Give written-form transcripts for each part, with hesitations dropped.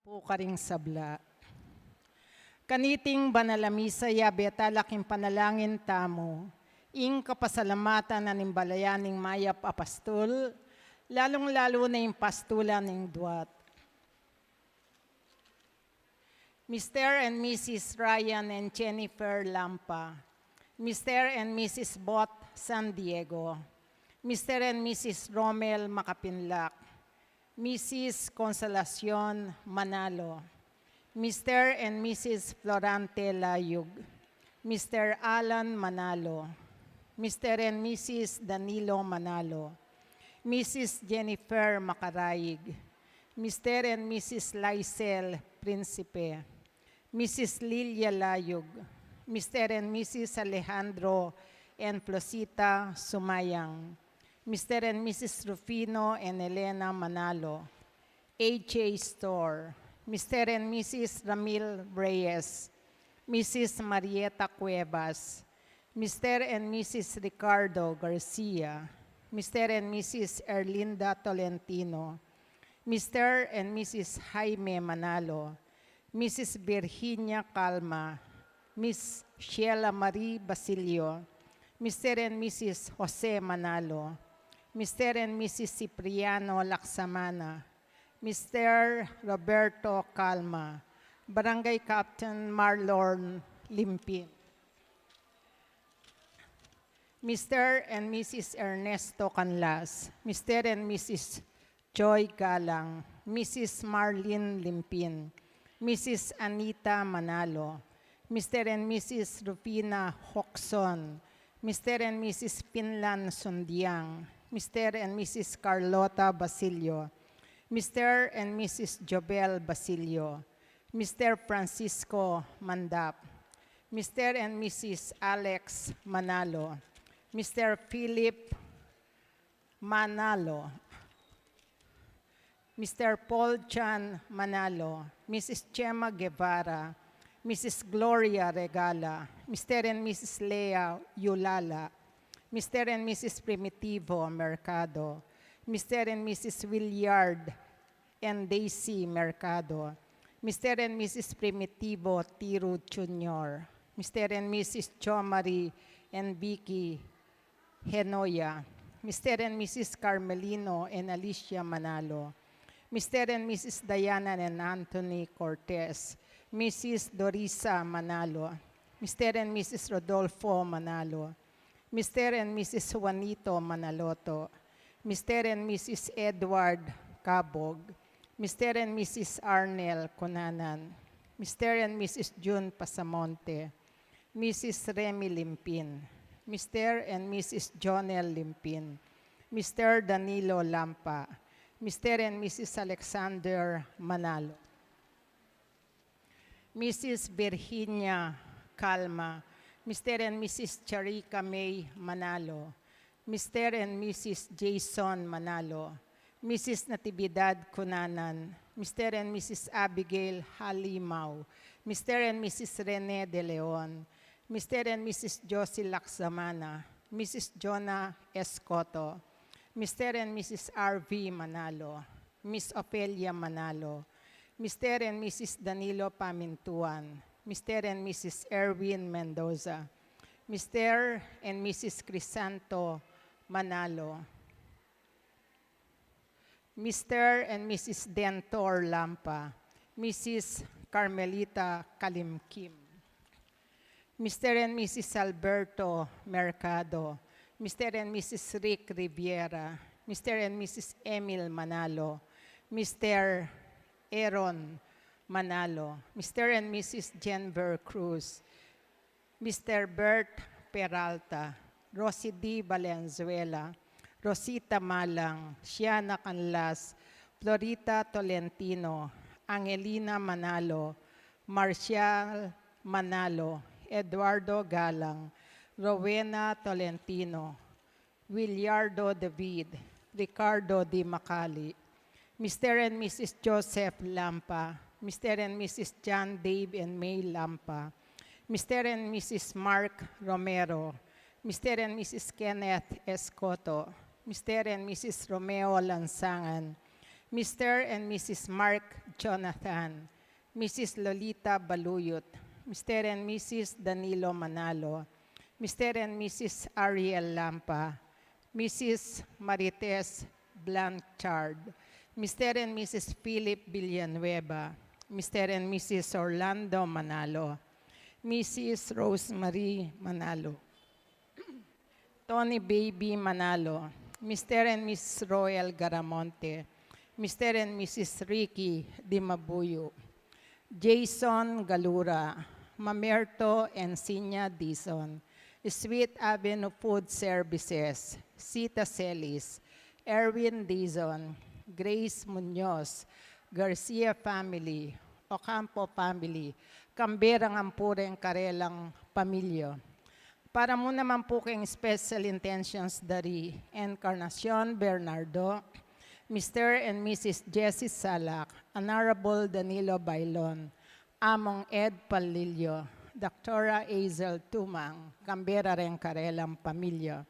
po karing sabla. Kaniting banalamisa yabeta laking panalangin tamo, ing kapasalamatan na nimbalayaning mayap apastol, lalong-lalo na yung pastulan ng duwat. Mr. and Mrs. Ryan and Jennifer Lampa, Mr. and Mrs. Bot San Diego, Mr. and Mrs. Romel Makapinlak, Mrs. Consolacion Manalo, Mr. and Mrs. Florante Layug, Mr. Alan Manalo, Mr. and Mrs. Danilo Manalo, Mrs. Jennifer Macarayig, Mr. and Mrs. Lysel Principe, Mrs. Lilia Layug, Mr. and Mrs. Alejandro and Flosita Sumayang, Mr. and Mrs. Rufino and Elena Manalo, HA Store, Mr. and Mrs. Ramil Reyes, Mrs. Marieta Cuevas, Mr. and Mrs. Ricardo Garcia, Mr. and Mrs. Erlinda Tolentino, Mr. and Mrs. Jaime Manalo, Mrs. Virginia Calma, Miss Sheila Marie Basilio, Mr. and Mrs. Jose Manalo, Mr. and Mrs. Cipriano Laksamana, Mr. Roberto Calma, Barangay Captain Marlon Limpin, Mr. and Mrs. Ernesto Canlas, Mr. and Mrs. Joy Galang, Mrs. Marlene Limpin, Mrs. Anita Manalo, Mr. and Mrs. Rufina Hoxon, Mr. and Mrs. Pinlan Sundiang, Mr. and Mrs. Carlota Basilio, Mr. and Mrs. Jobel Basilio, Mr. Francisco Mandap, Mr. and Mrs. Alex Manalo, Mr. Philip Manalo, Mr. Paul Chan Manalo, Mrs. Chema Guevara, Mrs. Gloria Regala, Mr. and Mrs. Lea Yulala, Mr. and Mrs. Primitivo Mercado, Mr. and Mrs. Williard and Daisy Mercado, Mr. and Mrs. Primitivo Tiru Jr., Mr. and Mrs. Chomari and Vicky Henoya, Mr. and Mrs. Carmelino and Alicia Manalo, Mr. and Mrs. Diana and Anthony Cortez, Mrs. Dorisa Manalo, Mr. and Mrs. Rodolfo Manalo, Mr. and Mrs. Juanito Manaloto, Mr. and Mrs. Edward Cabog, Mr. and Mrs. Arnel Conanan, Mr. and Mrs. June Pasamonte, Mrs. Remy Limpin, Mr. and Mrs. Jonel Limpin, Mr. Danilo Lampa, Mr. and Mrs. Alexander Manalo, Mrs. Virginia Calma, Mr. and Mrs. Charika May Manalo, Mr. and Mrs. Jason Manalo, Mrs. Natividad Cunanan, Mr. and Mrs. Abigail Halimao, Mr. and Mrs. Rene De Leon, Mr. and Mrs. Josie Laksamana, Mrs. Jonah Escoto, Mr. and Mrs. R.V. Manalo, Miss Opelia Manalo, Mr. and Mrs. Danilo Pamintuan, Mr. and Mrs. Erwin Mendoza, Mr. and Mrs. Crisanto Manalo, Mr. and Mrs. Dentor Lampa, Mrs. Carmelita Kalimkim, Mr. and Mrs. Alberto Mercado, Mr. and Mrs. Rick Riviera, Mr. and Mrs. Emil Manalo, Mr. Aaron Manalo, Mr. and Mrs. Jenver Cruz, Mr. Bert Peralta, Rosie D. Valenzuela, Rosita Malang, Shiana Canlas, Florita Tolentino, Angelina Manalo, Marcial Manalo, Eduardo Galang, Rowena Tolentino, Willardo David, Ricardo Di Macali, Mr. and Mrs. Joseph Lampa, Mr. and Mrs. John Dave and May Lampa, Mr. and Mrs. Mark Romero, Mr. and Mrs. Kenneth Escoto, Mr. and Mrs. Romeo Lansangan, Mr. and Mrs. Mark Jonathan, Mrs. Lolita Baluyot, Mr. and Mrs. Danilo Manalo, Mr. and Mrs. Ariel Lampa, Mrs. Marites Blanchard, Mr. and Mrs. Philip Villanueva, Mr. and Mrs. Orlando Manalo, Mrs. Rosemary Manalo, Tony Baby Manalo, Mr. and Mrs. Royal Garamonte, Mr. and Mrs. Ricky Dimabuyo, Jason Galura, Mamerto and Sinya Dizon, Sweet Avenue Food Services, Sita Celis, Erwin Dizon, Grace Munoz, Garcia Family, Ocampo Family, Camberang Ampureng Karelang Pamilya. Para mo naman po kayong special intentions dari Encarnacion Bernardo, Mr. and Mrs. Jessie Salak, Honorable Danilo Bailon, Among Ed Palillo, Dr. Hazel Tumang, Canberra rin Karelang Pamilya.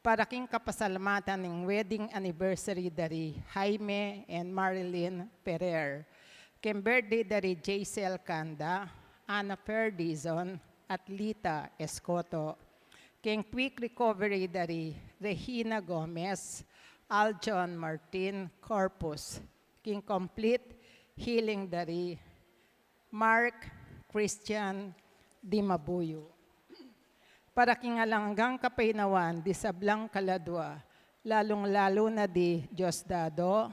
Para king kapasalamatan ng wedding anniversary dari Jaime and Marilyn Ferrer, king birthday dari Jaisel Kanda, Ana Ferdizon, at Lita Escoto, king quick recovery dari Regina Gomez, Aljon Martin Corpus, king complete healing dari Mark Christian Dimabuyo. Para king alanggang kapainawan di sablang kaladwa, lalong-lalo na di Diosdado,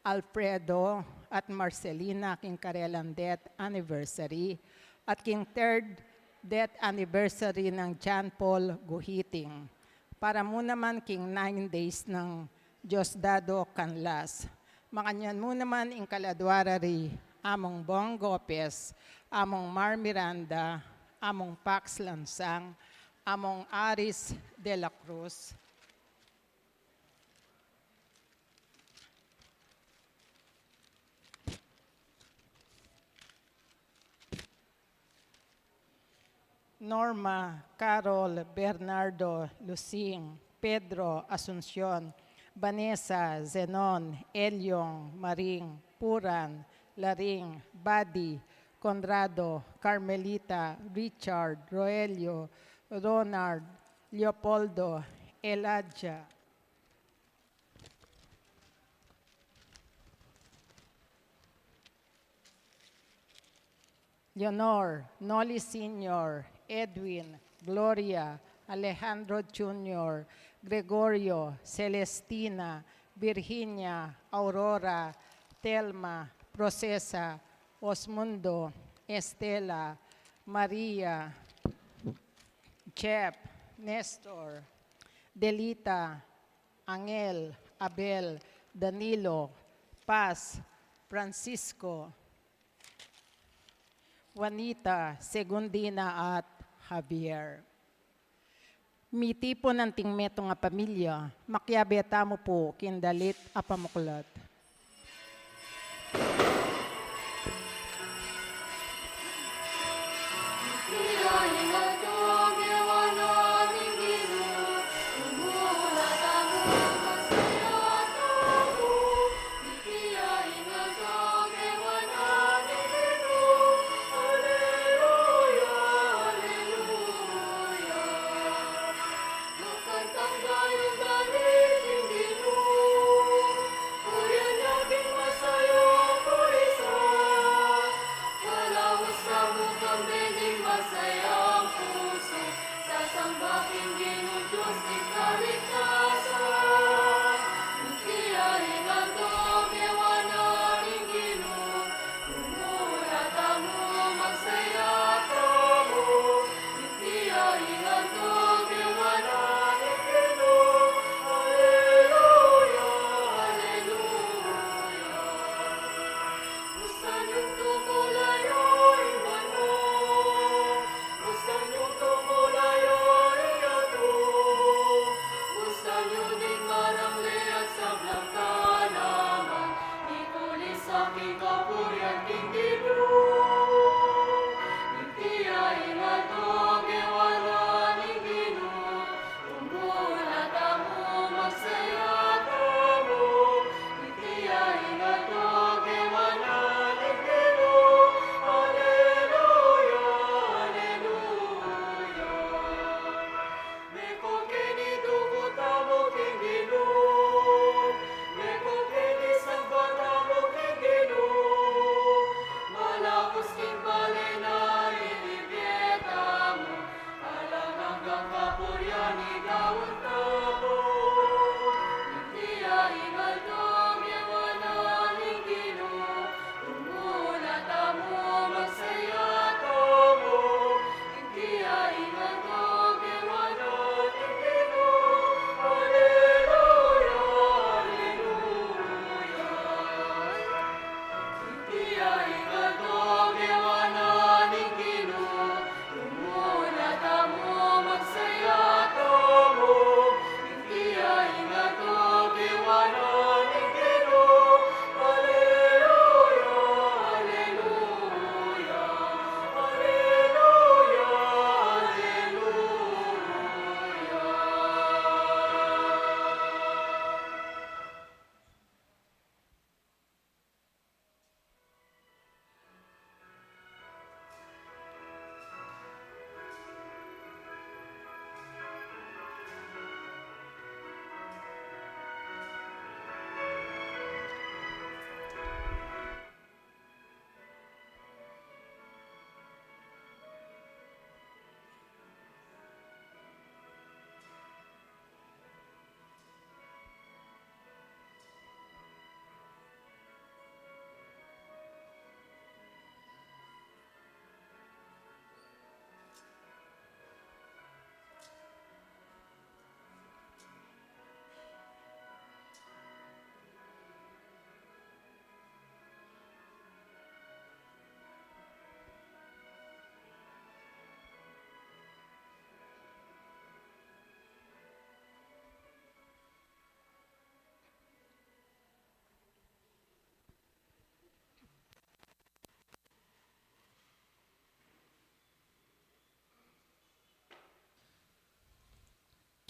Alfredo at Marcelina king karelang death anniversary at king third death anniversary ng John Paul Guhiting. Para mo naman king 9 days ng Diosdado Canlas. Makanyan mo naman ing kaladwarari, among Bong Gopez, among Mar Miranda, among Pax Lansang, among Aris de la Cruz, Norma, Carol, Bernardo, Lucing, Pedro, Asuncion, Vanessa, Zenon, Elyong, Maring, Puran, Laring, Badi, Conrado, Carmelita, Richard, Roelio, Ronald, Leopoldo, Elijah, Leonor, Noli Sr., Edwin, Gloria, Alejandro Jr., Gregorio, Celestina, Virginia, Aurora, Telma, Procesa, Osmundo, Estela, Maria, Chep, Nestor, Delita, Angel, Abel, Danilo, Paz, Francisco, Juanita, Segundina at Javier. Miti po ng tingmeto nga pamilya, makyabeta mo po kindalit apamuklat.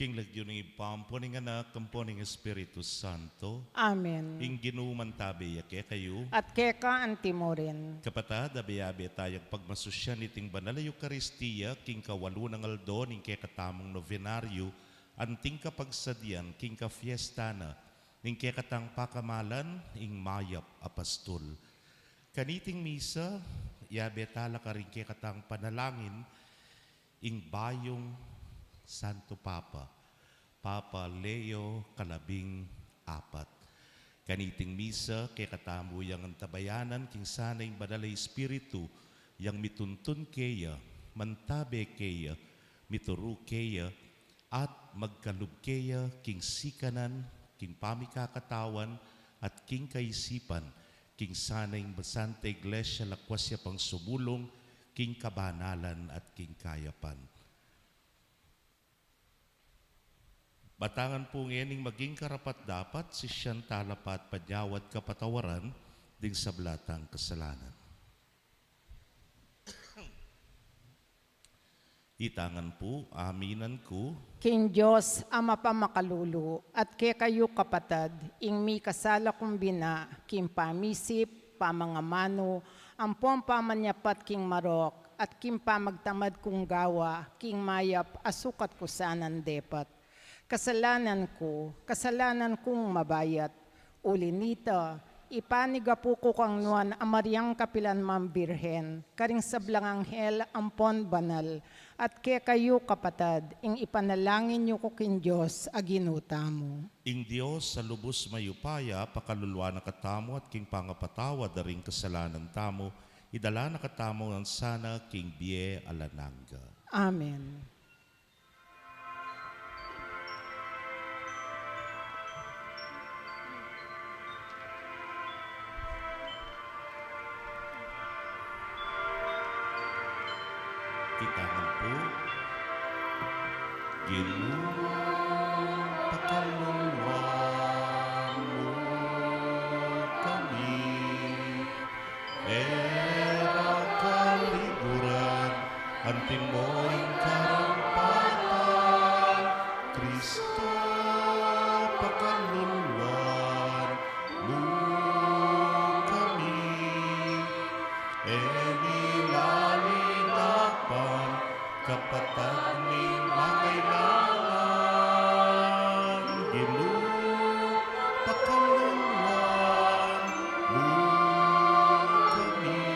King lagyo ng ipampo ng anak, kampo ng Espiritu Santo. Amen. Ing ginuman tabi yake kayo. At keka antimorin. Kapatad, abe-abe tayong pagmasusyan iting banal na Eukaristiya, king kawalo ng aldo, ning kekatamong novenaryo, anting kapagsadyan, king ka-fiesta na, ning kekatang pakamalan, ing mayap apastol. Kaniting misa, yabe tala ka rin kekatang panalangin, ing bayong Santo Papa, Papa Leo XIV. Kaniting misa, kay katamu yang antabayanan, king sana yung banalay espiritu, yang mituntun kaya, mantabe kaya, mituru kaya, at magkalub kaya, king sikanan, king pamikakatawan, at king kaisipan, king sana yung basante iglesia lakwasya pang sumulong, king kabanalan at king kayapan. Batangan po ngayon maging karapat-dapat si siyang talapat panyawad kapatawaran ding sa blatang kasalanan. Itangan po, aminan ko, King Diyos, Ama pa makalulu, at kay kayo kapatad, ing mi kasala kumbina, king pamisip, pamangamano, ampon pamanyapat king marok, at king pamagtamad kung gawa, king mayap, asukat ko sanan depat. Kasalanan kong mabayat, ulinita, ipaniga po ko kang nuan amaryang kapilan mambirhen, karing sablang anghel ampon banal, at kaya kayo kapatad, ing ipanalangin niyo ko kin Diyos aginuta mo. ing Diyos sa lubos mayupaya, pakalulwa na katamo at king pangapatawa daring kasalanan tamo, idala na katamo ang sana king bie alananga. Amen. Itangan po, Ginoong pakaluluan mo kami, era kaliguran, anting mo'y karampatan, Kristo pakaluluan mo kami, enilalinapan kapatag ning mangailangan, Ginoo pakaluluan mo kami,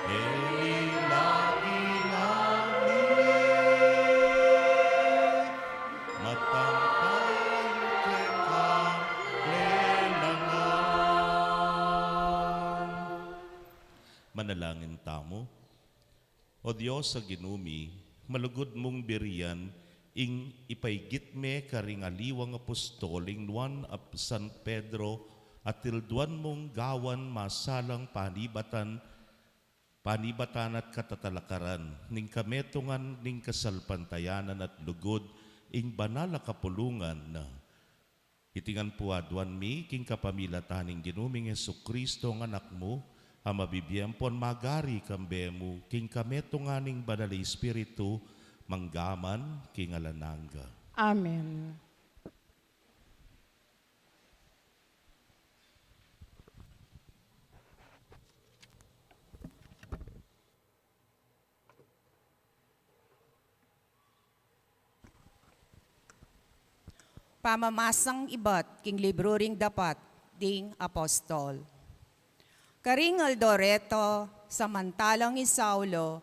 enilalinanin matampay kekang lelangan. Manalangin tamo. O Diyos sa ginumi, malugod mong biriyan, ing ipaigit me karing aliwang apostoling nuan ap San Pedro, at tilduan mong gawan masalang panibatan at katatalakaran, ning kametungan ning kasalpantayanan at lugod, ing banal na kapulungan na itingan puadwan mi, king kapamilataning ginuming Jesucristo ng anak mo, ang mabibiyempon magari kambemu, king kametunganing banal espiritu, manggaman king alananga. Amen. Pamamasang ibat, king libro ring dapat, ding apostol. Karing Aldoreto, samantalang Isaulo,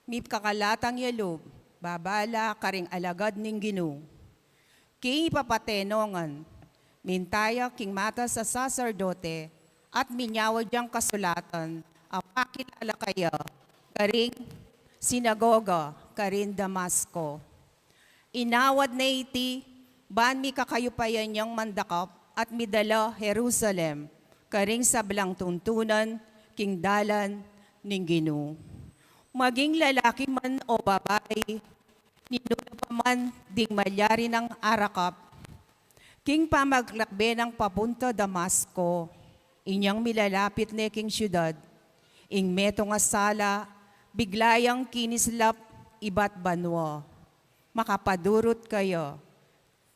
mip kakalatang yalub, babala karing alagad ning Ginoo. King ipapatenongan, mintaya king mata sa saserdote, at minyawad diyang kasulatan, ang makilala kaya, karing sinagoga, karing Damasco. Inawad na iti, ban mi kakayupayan niyang mandakap, at midala Jerusalem, karing sablang tuntunan, king dalan, ning Ginoo. Maging lalaki man o babae, ninuna pa man ding malyari ng arakap, king pamaglakbe ng papunta Damasco, inyang milalapit na king syudad, ing meto nga sala, biglayang kinislap, ibat banwa. makapadurot kayo,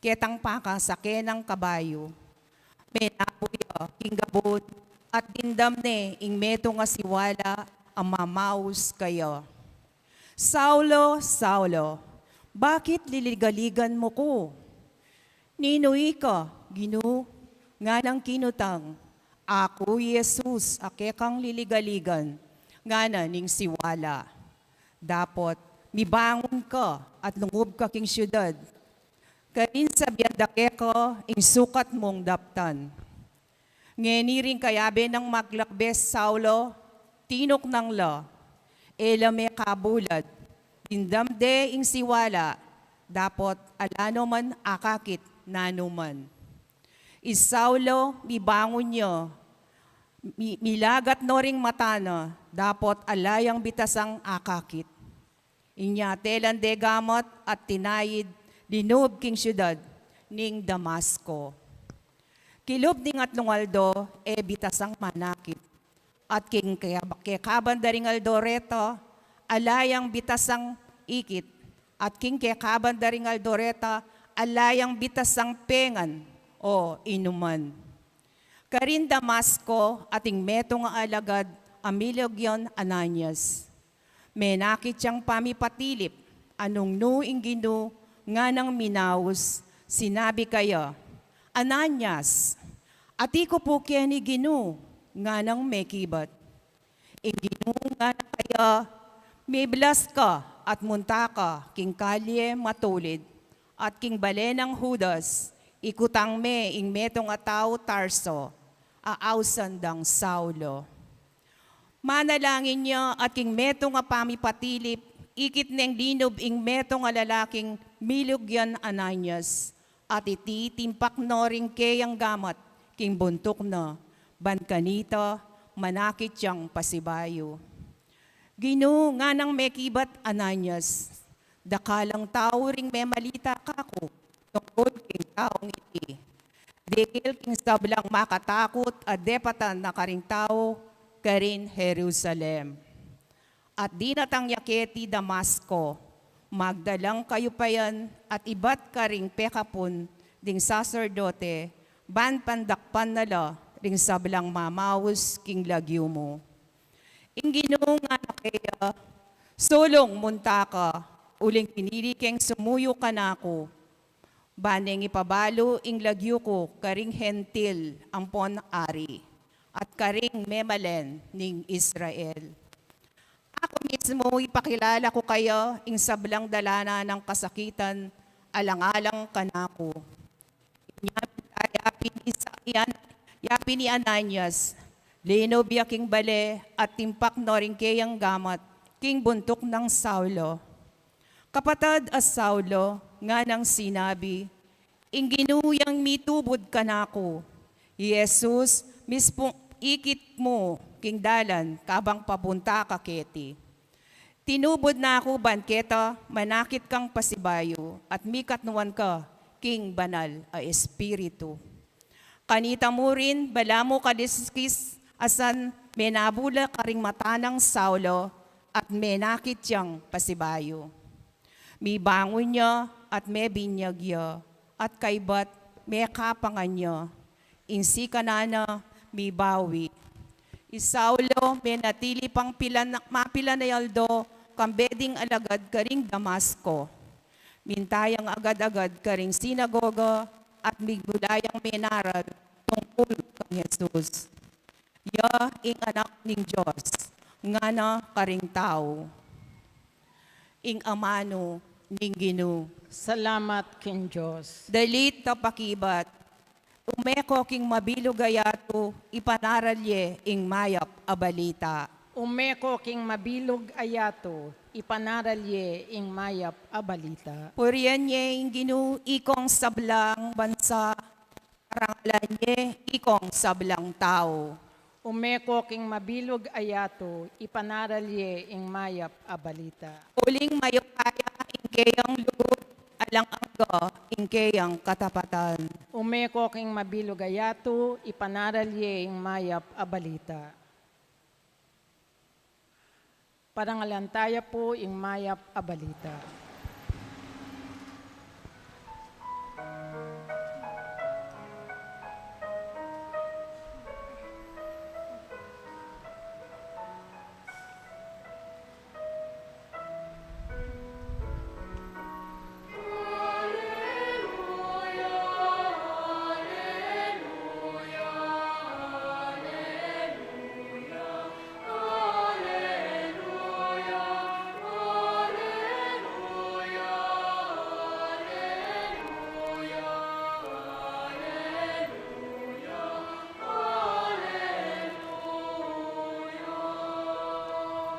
ketang paka sa kenang kabayo, menapuyo, kinggabot, at dindam ne, ing meto nga siwala, ang mamaus kayo. Saulo, Saulo, bakit liligaligan mo ko? Ninoy ka, Gino, nga nang kinutang, ako, Jesus, ake kang liligaligan, nga na ning siwala. Dapot, mibangon ka at lungob ka king syudad. Karin sa biyadake ko, ing sukat mong daptan. Ngeni rin kayabe ng maglakbes, Saulo, tinok ng la, elame kabulad, dindamde ing siwala, dapot alano man akakit nanuman. Saulo, mibangon nyo, milagat no ring matana, dapot alayang bitasang akakit. Inya telan de gamot at tinayid, dinub king syudad, ning Damasco. Kilob ning atlungaldo, bitasang manakit. At king kekabandaring Aldoreto, alayang bitasang ikit. At king kekabandaring Aldoreta, alayang bitasang pengan o inuman. Karin Damasco, ating metong alagad, Amilogyon Ananias. Menakit siyang pamipatilip, anong nuing ginu, nga nang minaus, sinabi kayo, Ananias, ati ko po kaya ni Ginu, nga nang mekibat. Ginu nga na kaya, may blas ka at munta ka, king kalye matulid, at king bale ng Judas, ikutang me ing metong ataw Tarso, aawsandang Saulo. Manalangin niya at king metong pamipatilip, ikit neng linob ing metong lalaking Milugyan Ananias, at iti timpak no ring kayang gamat, king buntok na, ban kanita, manakit siyang pasibayo. Gino nga nang mekibat Ananias, dakalang tao ring may malita kako, tungkol king taong iti. Dikil king sablang makatakot at depatan na karing tao, karin Jerusalem. At di natang yaketi Damasco, magdalang kayo pa yan at ibat ka ring pekapon ding saserdote, ban pandakpan nala ring sablang mamaus king lagyo mo. Ingginong nga na kaya, sulong munta ka, uling pinili keng sumuyo ka na ako, baneng ipabalo ing lagyo ko karing hentil ampon ari, at karing memalen ning Israel. Ako mismo ipakilala ko kayo ing sablang dalana ng kasakitan, alang-alang kanako. Yapin ni Ananias, lino biya king bale at timpak no ring kayang gamat, king buntok ng Saulo. Kapatad as Saulo, nga nang sinabi, ing ginuyang mitubod kanako, Jesus, mispong ikit mo, king dalan, kabang papunta ka keti. Tinubod na ako, banketa, manakit kang pasibayo, at mikatnuan ka, king banal a espiritu. Kanita mo rin, bala mo kadiskis, asan menabula karing mata ng Saulo, at menakit siyang pasibayo. Mi bangon niya, at may binyag niya, at kaybat, may kapangan niya, insi kanana, mi bawi. Saulo, menatili pang mapila na yaldo, kambeding alagad karing Damasco. Mintayang agad-agad karing sinagoga, at migbulayang menaral tungkol kang Jesus. Ya ing anak ning Diyos, nga na karing tao. Ing amano ning Ginu. Salamat kin Diyos. Dalit tapakibat, umeko king mabilugayato, ipanaralye ing mayap a balita. Umeko king mabilog ayato, ipanaralye ing mayap a balita. Purian niya ing Ginu, ikong sablang bansa, parangalan niya, ikong sablang tao. Umeko king mabilog ayato, ipanaralye ing mayap a balita. Uling mayukaya, ing kayang lugod, alang angga, ing kayang katapatan. Umeko king mabilog ayato, ipanaralye ing mayap a balita. Parangalantaya po ing mayap a balita.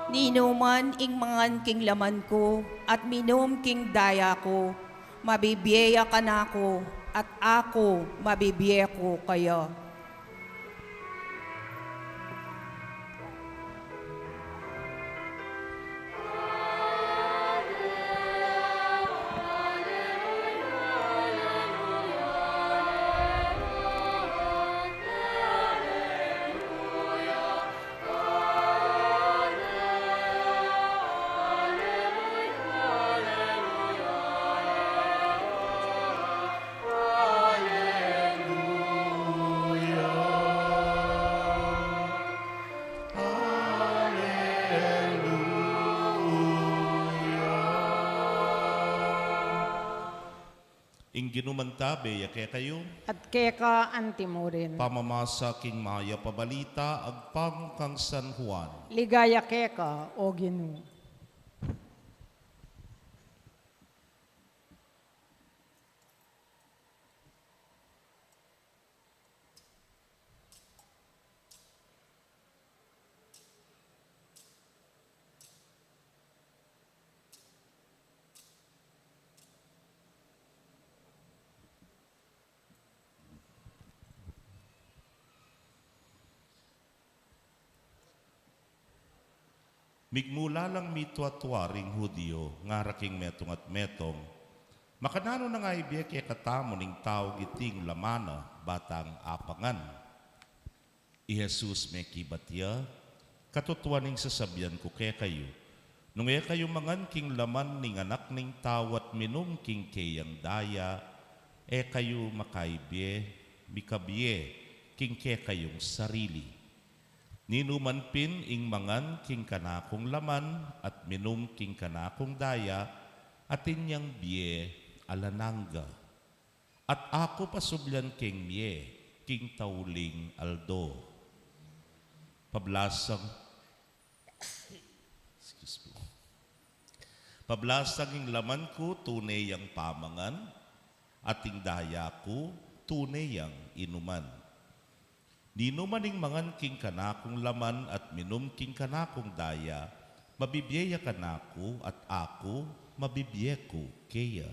Ninuman ing mangan king laman ko, at minum king daya ko. Mabibiyeya ka na ako, at ako mabibiye ko kayo. Ing ginumantabe, ya kaya kayo, At keka antimurin. pamamasa king maya pabalita, agpang kang San Juan. Ligaya keka, o Ginoo. Migmula lang mitwa-twaring Hudyo, nga raking metong at metong, makanano na nga ibiya kaya katamo ning tao giting lamana, batang apangan. I Jesus may kibatya, katutuan ning sasabyan ko kaya kayo, nung kayo mangan king laman ning anak ning tao at minum king kayang daya, kayo makaibye, mikabye, king kaya kayong sarili. Ninumanpin ing mangan king kanakong laman at minum king kanakong daya at inyang biye alanangga. At ako pasublan king miye king tauling aldo. Pablasang Pablasang ing laman ko tunay ang pamangan at ing daya ko tunay ang inuman. Ninumaning mangan king kanakong laman at minum king kanakong daya, mabibiyeya kanako at ako mabibiye ko kaya.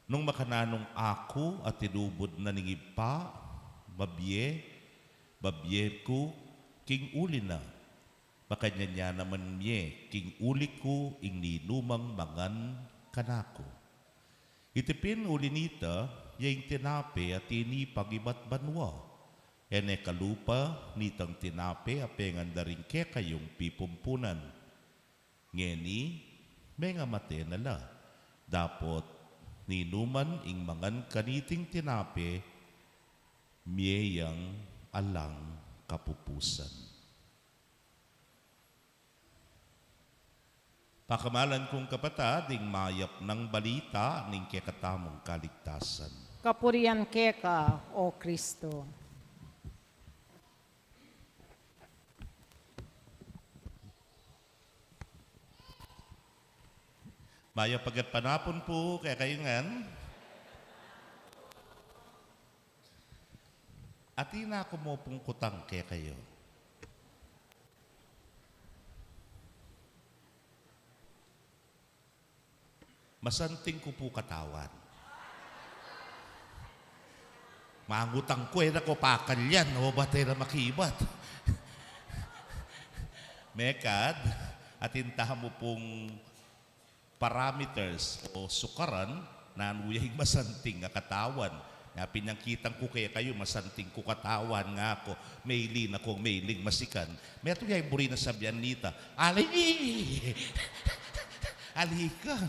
Nung makananong ako at tinubod na ningib pa, babiye ko king uli na. Makanya niya naman miye king uli ko ing ninumang mangan kanako. Itipin uli nita, yung tinape at tinipag iba't banwa. Ene kalupa, nitang tinape, apengan da rin ke kayong pipumpunan. Ngeni, may nga mate nala. Dapot, ninuman ing mangan kaniting tinape, miyeyang alang kapupusan. Pakamalan kong kapatid, ing mayap ng balita, ning kekatamong kaligtasan. Kapurian keka, o Kristo. Maya pagat panapon po, kaya kayo ngan. Ati na ako mo pong kutang kaya kayo. Masanting ko po katawan. Mangutang ko na ko pakalyan, o batay na makibat. Mekad, atintahan mo pong parameters o sukaran na anuyay masanting nga katawan. Nga pinangkitang ko kaya kayo, masanting ko katawan nga ako, mailin akong mailing masikan. May ito yung buri na sabihan nita, alay! Alika!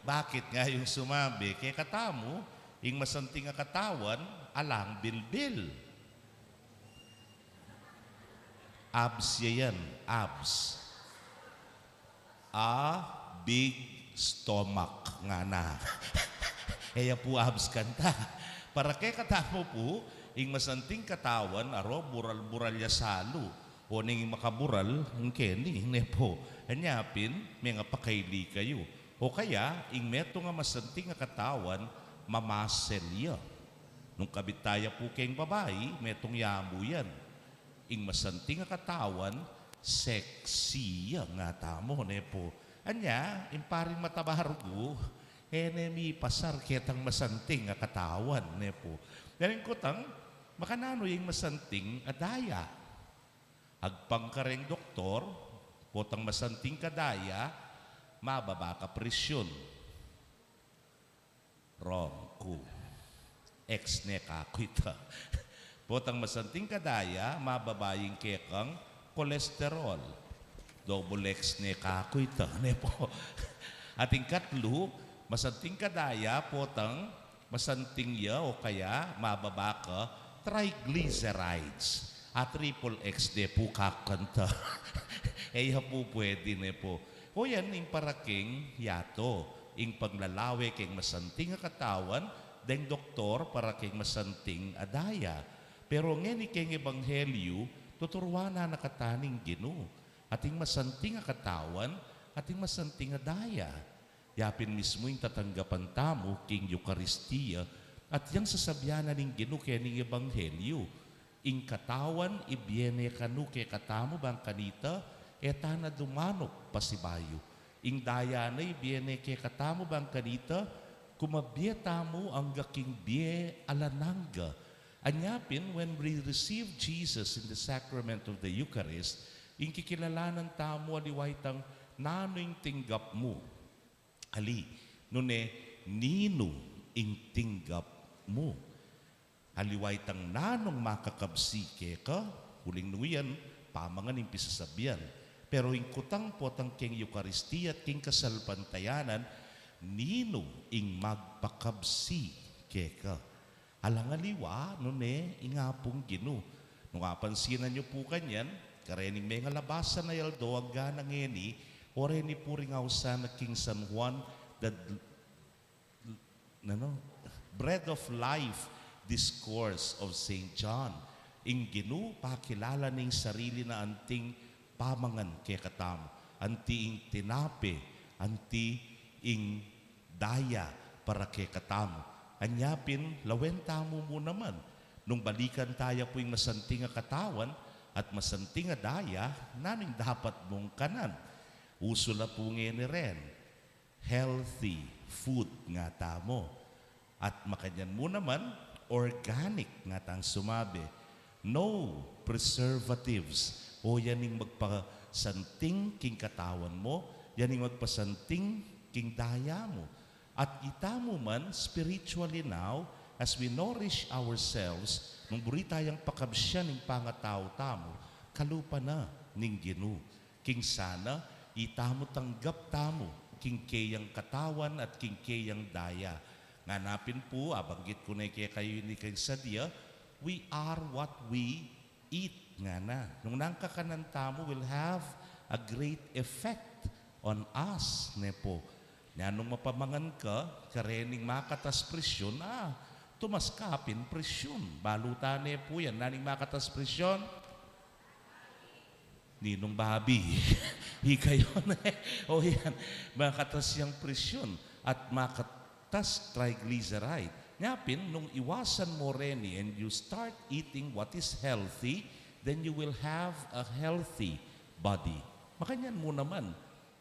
Bakit nga yung sumabi? Kaya katamo, yung masanting nga katawan, alang bilbil. Abs yan, abs. Big stomach nga na. Kaya po abs kanta. Para kay katamo po, ing masanting katawan, aro, bural-bural ya salo. O ning makabural, ang keni, ne po. Hanyapin, may nga pakaili kayo. O kaya, ing meto nga masanting nga katawan, mamasel ya. Nung kabitaya po kayong babae, metong yamu yan. Ing masanting nga katawan, sexy nga tamo ne po. Anya, imparing matabargo, enemy pasar ketang masanting nga katawan ne po. Galing ko tang, makanano yung masanting adaya. Agpangkareng doktor, potang masanting kadaya, mababa ka presyon. Wrong ko. Ex ne kakwita. Potang masanting kadaya, mababaying kekang kolesterol. Double X ne kakwita. Ne po. Ating katlo, masanting kadaya, potang masanting ya o kaya mababa ka triglycerides. At triple X de po kakanta. Eh po pwede ne po. O yan yung paraking yato. Yung paglalawi kay masanting nga katawan, deng doktor para kay masanting adaya. Pero ngayon kay ebanghelyo, tuturuan na nakataning Ginoo. Ating masanting nga katawan, ating masanting adaya. Yapin mismo yung tatanggapan tamo king Eucharistia at yung sasabyanan ng Ginoo kay ning ebanghelyo. Ing katawan ibiene kanu kay katamo bang kanita etana dumanok pasibayo. Ing daya na ibiene kay katamo bang kanita kumabye tamo ang gaking bie alananga. Anyapin when we receive Jesus in the sacrament of the Eucharist, ing kikilalanan tamo aliwaytang nanoing tinggap mo. Ali, nune nino ing tinggap mo. Haliway tang nanong makakabsike ka, huling nuyan, pamangan yung pisasabihan. Pero yung kutang potang king Eucharistia at king kasalpantayanan, nino ing magpakabsike ka. Alang aliwa, nune, ingapong Ginoo. Nung apansinan nyo po kanyan, karening may nga labasan na yaldo, agga ng eni, ore ni puring awsa na King San Juan, the bread of life, discourse of St. John. Ing Ginoo pakilala ning sarili na anting pamangan kay katamo. Anti ing tinape, anti ing daya para kay katamo. Anyapin, lawen tamo mo naman. Nung balikan tayo po yung masanting nga katawan at masanting nga daya, naning dapat mong kanan. Uso na po ngayon rin. Healthy food nga tamo. At makanyan mo naman, organic nga tang sumabi. No preservatives. O yan yung magpasanting king katawan mo, yan yung magpasanting king daya mo. At kita mo man, spiritually now, as we nourish ourselves, nung buri tayang pakabsya ng pangatao tamo, kalupa na ning Ginoo. King sana, itamo tanggap tamo, king kayang katawan at king kayang daya. Nganapin po, abanggit ko na kayo ni kay Sadia, we are what we eat nga na. Nung nangkakanan tamo will have a great effect on us, ne po. Nga nung mapamangan ka, karening makatas presyon, tumaskapin presyon. Balutan po yan, naning makatas presyon, ninong babi. Hikayon o yan, makatas yung presyon at makatas triglyceride. Ngapin, nung iwasan mo rin and you start eating what is healthy, then you will have a healthy body. Makanyan mo naman,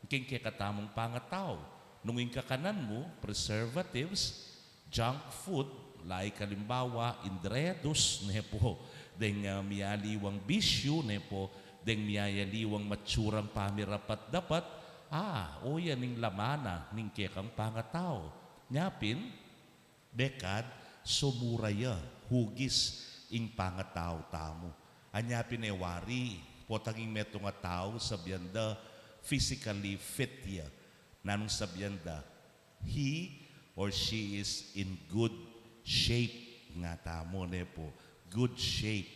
king katamong pangataw. Nung kakanan mo, preservatives, junk food, like kalimbawa, indredos, nepo, deng miyaliwang bisyo, nepo, deng miyaliwang matsurang pamirapat dapat, o yan ning lamana, ning kekang pangataw. Nyapin, bekad, sumuraya, hugis, ing pangataw tamo. Anyapin wari, potanging meto nga tao, sabyanda, physically fit ya. Nanong sabyanda, he or she is in good shape nga tamo nepo. Good shape.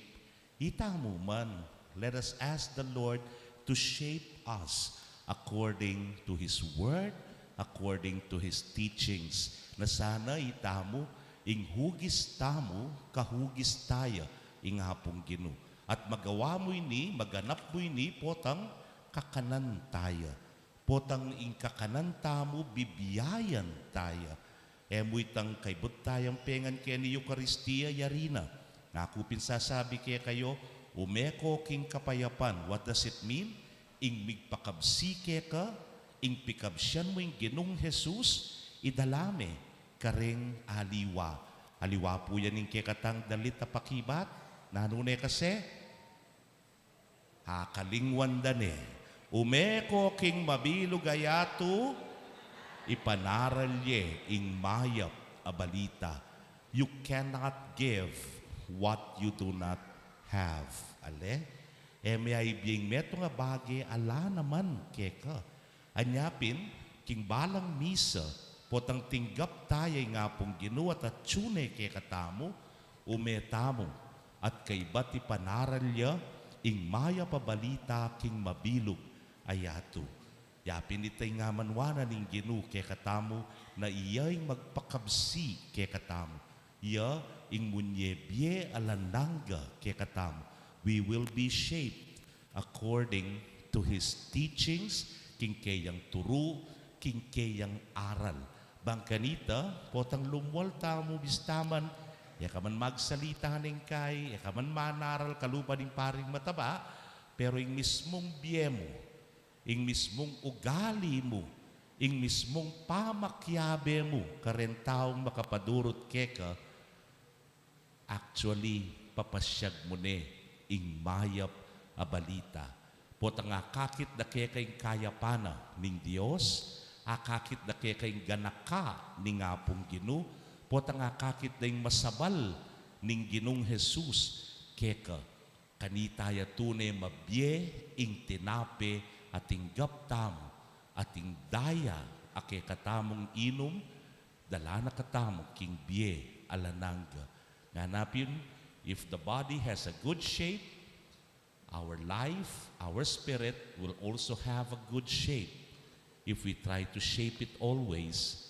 Itamo man, let us ask the Lord to shape us according to His Word, according to His teachings. Na sana itamo, ing hugis tamo, kahugis tayo, ing hapong Ginoo. At magawa mo ini, maganap mo ini, potang kakanan tayo. Potang ing kakanan tamo, bibiyayan tayo. Emuitang kaibot tayong pengan kaya ni Eucharistia yarina. Nakupin sasabi kaya kayo, umeko king kapayapan. What does it mean? Ing migpakabsike ka, ing pikabsyan mo ing Ginong Jesus, idalame kareng aliwa. Aliwa po yan ing kekatang dalit na pakibat. Nanunay kasi, hakalingwan dane. Umeko king mabilog ayato, ipanaralye ing mayap a balita. You cannot give what you do not have. Ale? May aibiyeng meto nga bagay ala naman keka. Anyapin, king balang misa, potang tinggap tayay nga pong ginuat at tsunay kekatamo, umetamo, at kay ba't ipanaralya, ing maya pabalita king mabilog ayato. Yapin itay nga manwana ning Ginu kekatamo na iya'y magpakabsi kekatamo. Iya ing munyebye alananga kekatamo. We will be shaped according to His teachings, king kayang turu, king kayang aral. Bangkanita, potang lumwal tamo bistaman, yakaman magsalita ning kay, yakaman manaral kalupa ning paring mataba, pero ing mismong biye mo, ing mismong ugali mo, ing mismong pamakyabe mo, karen taong makapadurot keka, actually, papasyag mo ne, ing mayap a balita. Potang akakit da kekaing kayapana ning Dios, akakit da kekaing ganaka ning apong Ginu, potang akakit da ing masabal ning Ginong Jesus, keka, kanitaya tunay mabye ing tinape ating gaptamo, ating daya ake katamong inom, dala na katamo king biye alananga. Nanapin, if the body has a good shape, our life, our spirit will also have a good shape. If we try to shape it always,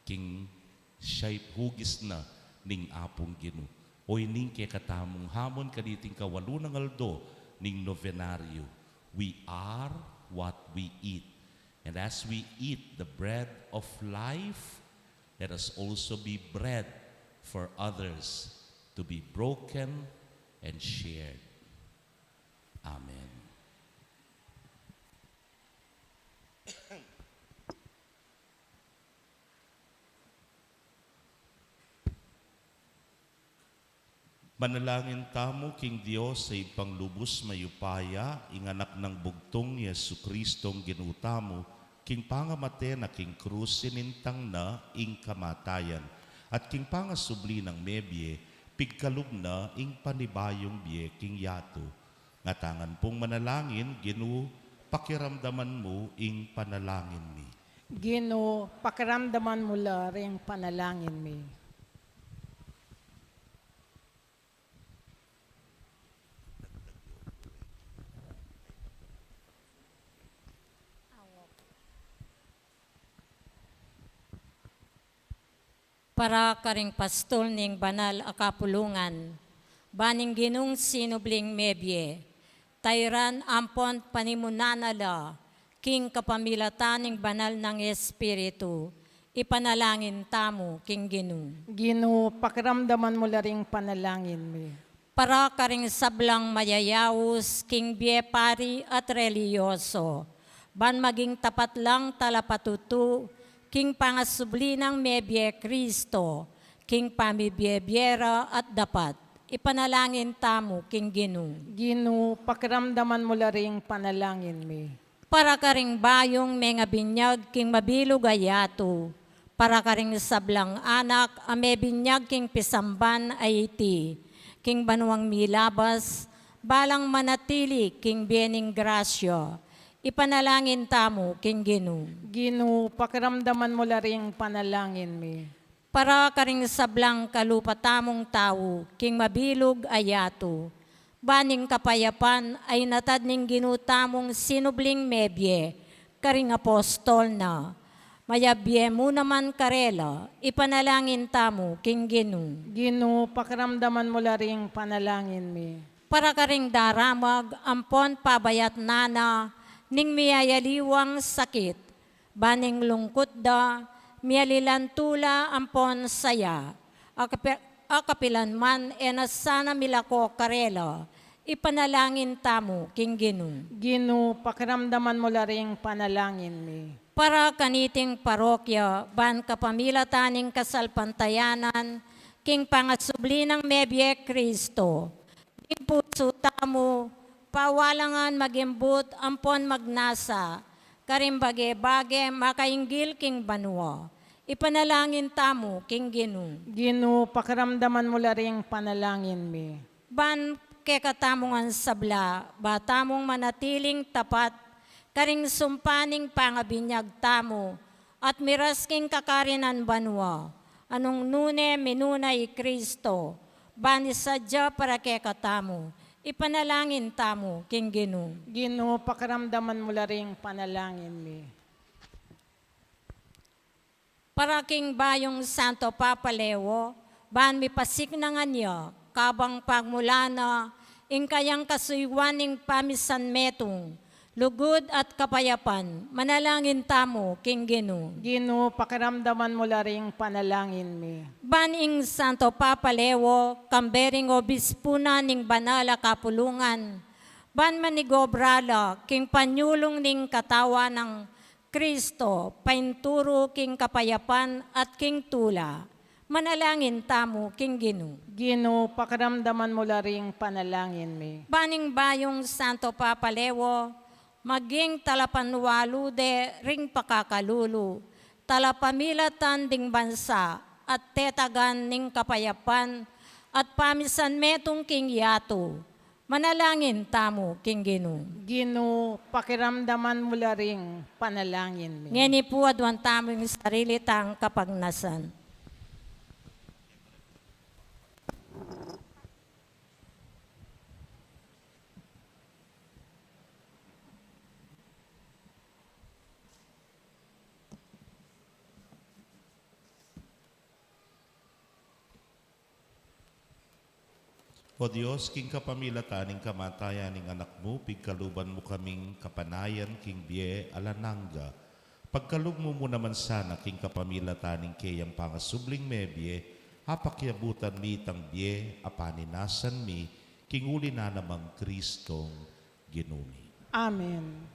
king shape hugis na ning apong Ginu. Oy ning ke katamong hamon kaniting kawalo ng aldo ning novenaryo. We are what we eat. And as we eat the bread of life, let us also be bread for others to be broken and shared. Amen. Manalangin tamo king Dios sa ipanglubos mayupaya, inganak ng bugtong Yesu Kristong ginutamo, king pangamate na king krus sinintang na ing kamatayan, at king pangasubli ng mebye, pigkalog na ing panibayong biye king yato. Ngatangan pong manalangin, Ginu, pakiramdaman mo ing panalangin mi. Gino, pakiramdaman mo la ring panalangin mi. Para karing pastol ning banal a kapulungan, baning Ginong sinubling mebye, tayran ampon panimunanala, king kapamilatan ning banal ng Espiritu, ipanalangin tamo king Ginu. Gino, pakiramdaman mo la ring panalangin mi. Para karing sablang mayayawos, king biepari at reliyoso, ban maging tapat lang talapatutu, king pangasubli ng mebye Kristo, king pamibyebyera at dapat, ipanalangin tamo king Ginu. Gino, pakiramdaman mo la ring panalangin mi. Para karing bayong mga binyag king mabilog ayato, para karing sablang anak ame binyag king pisamban ay iti, king banuang milabas, balang manatili king biening grasyo, ipanalangin tamo king Ginu. Gino, pakiramdaman mo la ring panalangin mi. Para karing sablang kalupatamong tao, king mabilog ayato, baning kapayapan ay natad ning ginutamong sinubling mebye, karing apostol na. Mayabye mo naman karela, ipanalangin tamo king Ginu. Gino, pakiramdaman mo la ring panalangin mi. Para karing daramag, ampon pabayat nana, ning miyayaliwang sakit, baning lungkot da, miyalilantula ampon saya, akapilan man enasana milako karela, ipanalangin tamo, king Ginoo. Ginoo, pakiramdaman mo laring panalangin mi. Para kaniting parokya, ban kapamilataning kasalpantayanan, king pangasubli ng Mebye Kristo. King puso tamo, pawalangan magimbut, ampon magnasa, karimbage-bage, makainggil king banwa. Ipanalangin tamo, king Ginoo. Ginoo, pakiramdaman mo laring panalangin mi. Ban kekatamongan sabla, batamong manatiling tapat, karing sumpaning pangabinyag tamo, at mirasking kakarinan banwa, anong nune minunay Kristo, bani sadya para kekatamo, ipanalangin tamo, king Ginoo. Ginoo, pakiramdaman mo laring panalangin mi. Para king bayong Santo Papa Leo, ban mi pasik na nga niya, kabang pagmulana, ing kayang kasuywaning pamisan metong, lugod at kapayapan, manalangin tamo, king Ginoo. Ginoo, pakiramdaman mo laring panalangin mi. Baning Santo Papa Leo, kambering obispo na ning banala kapulungan, ban manigobrala, king panyulong ning katawa ng Kristo, painturo king kapayapan at king tula. Manalangin tamo, king Ginoo. Ginoo, pakiramdaman mo laring panalangin mi. Baning bayong Santo Papa Leo, maging talapanwalude ring pakakalulu, talapamilatan ding bansa, at tetagan ning kapayapan, at pamisan metong king yato. Manalangin tamo, king Ginoo. Ginoo, pakiramdaman mo laring panalangin mi. Ngeni po adwan tamo yung sarili tang kapagnasan. O Diyos, king kapamilataning kamatayan ning anak mo, pigkaluban mo kaming kapanayan king biye alananga. Pagkalug mo naman sana king kapamilataning kayang pangasubling mebye, apakyabutan mi tang biye, apaninasan mi, king uli na namang Kristong Ginumi. Amen.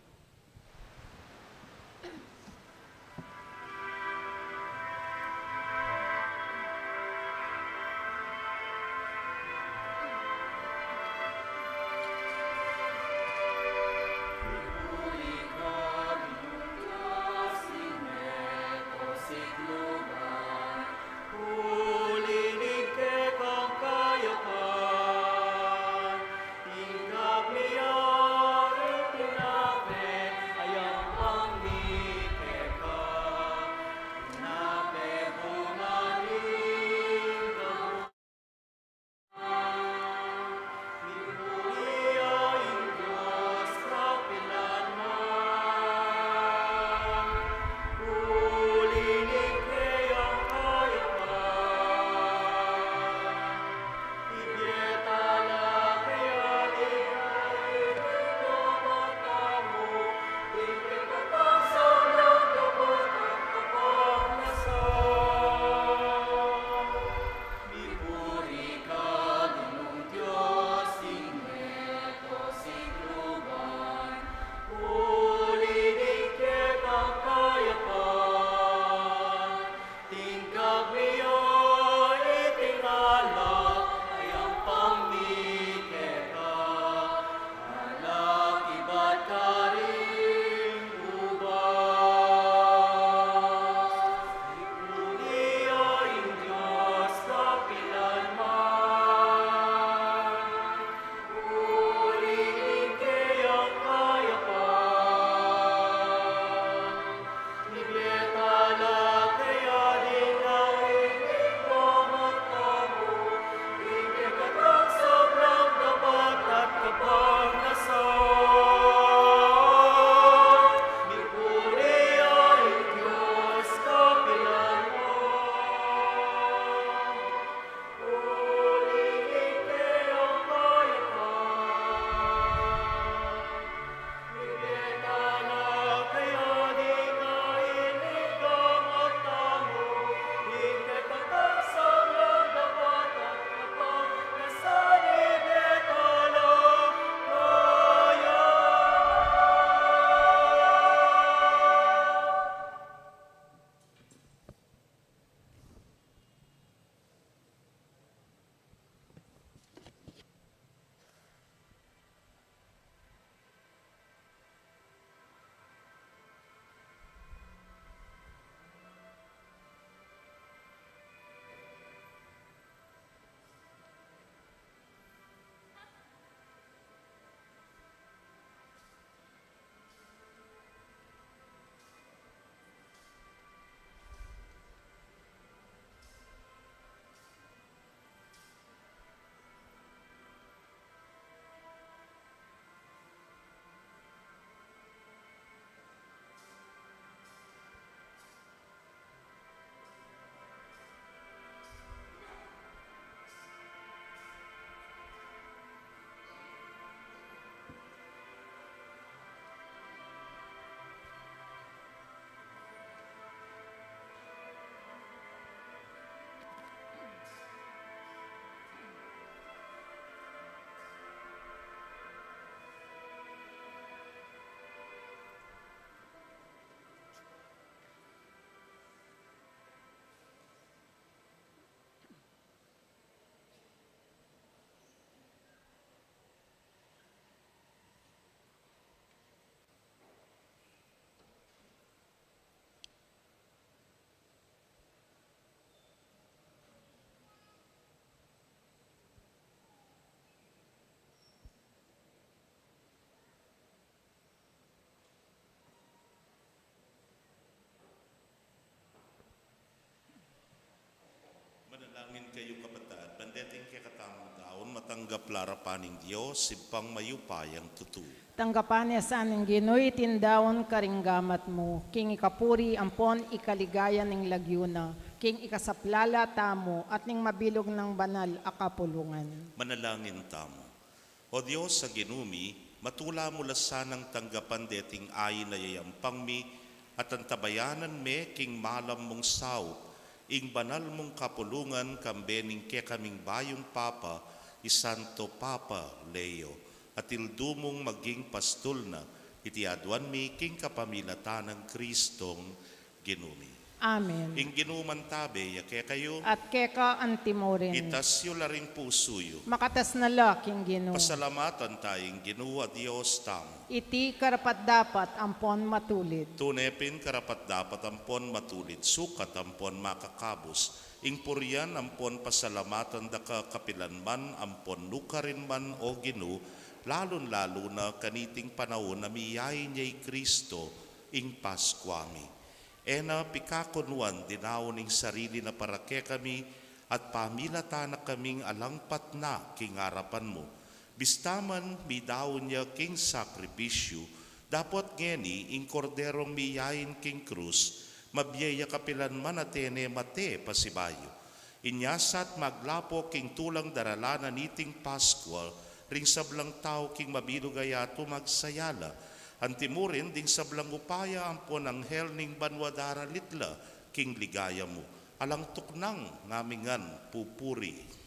kay katamang daon, matanggap larapaning Diyos, sipang mayupayang tutu. Tanggapan niya sa aning Ginoy, tindawon karinggamat mo. King ikapuri, ampon, ikaligaya ning lagyuna. King ikasaplala tamo, at ning mabilog ng banal akapulungan. Manalangin tamo. O Diyos sa ginumi, matula mo lasanang tanggapan deting ayin na yayampang mi, at antabayanan me king malam mong sao, ing banal mong kapulungan kambening ke kaming bayong Papa, isanto Papa Leo, at ildumong maging pastol na, itiadwan mi king kapamilata ng Kristong ginumi. Amen. Ing ginuman tabe, yake kayo, At keka antimorin. itasyo laring pusuyo. Makatas na laking Ginoo. Pasalamatan tayong Ginoo a Dios tamo. Iti karapat dapat ampon matulid. Tunepin karapat dapat ampon matulid, sukat ampon makakabos. Ing puryan ampon pasalamatan da kapilanman, ampon nukarin man o Ginoo, lalon-lalo na kaniting panahon na miyayin niya'y Kristo, ing Paskwami. Ena pikakunwan dinawon ing sarili na parake kami, at pamilata na kaming alangpat na kingarapan mo. Bistaman midawon niya king sakripisyo, dapat ngeni ing korderong miyayin king krus, mabiyaya kapilan man atene mate pasibayo. Inyasat maglapo king tulang daralanan niting Pascual, ring sablang tao king mabilugayato magsayala. Antimurin ding sablang upaya ampon ang hel ning banwadara litla, king ligaya mo. Alang tuknang ngamingan pupuri.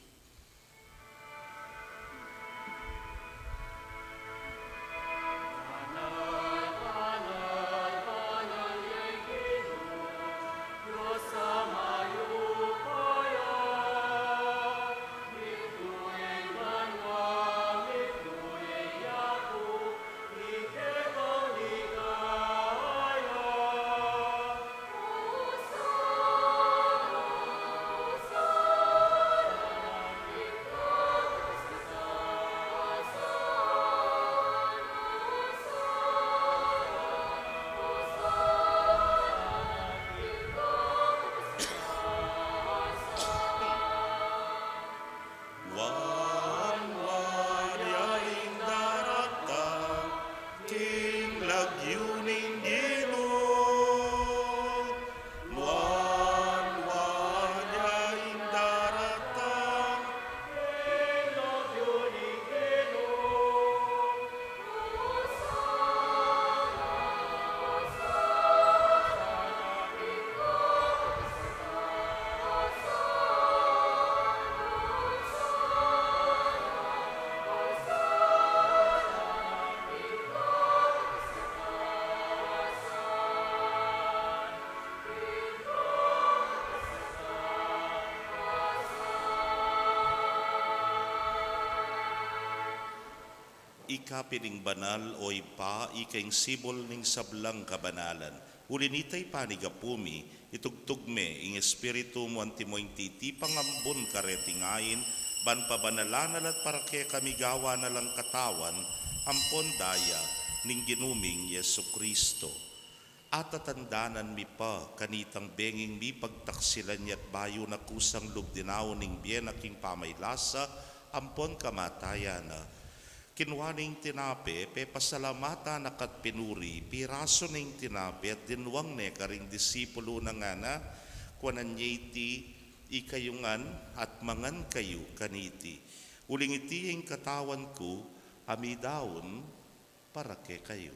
Wanyaing daratang, king lagyuning Ginoo. Wanyaing daratang, king lagyuning Ginoo. Ikapining banal o ipa, ikaing sibol ning sablang kabanalan. Ulinitay panigapumi, itugtugme, ing espiritu mo antimoing titipang ambon karetingayin, ban pabanalanan at parake kami gawa na lang katawan, ampon daya, ning ginuming Yesu Kristo. At atandanan mi pa, kanitang benging mi pagtaksilan niya't bayo na kusang lugdinaw ning bien aking pamaylasa, ampon kamatayana. Kinwaning tinape, pe pasalamata nakat pinuri, piraso ning tinape at dinwang ne karing disipulo na nga na, kwanan ti ikayungan at mangan kayo kaniti. Uling iti ang katawan ko, amidawon para ke kayo.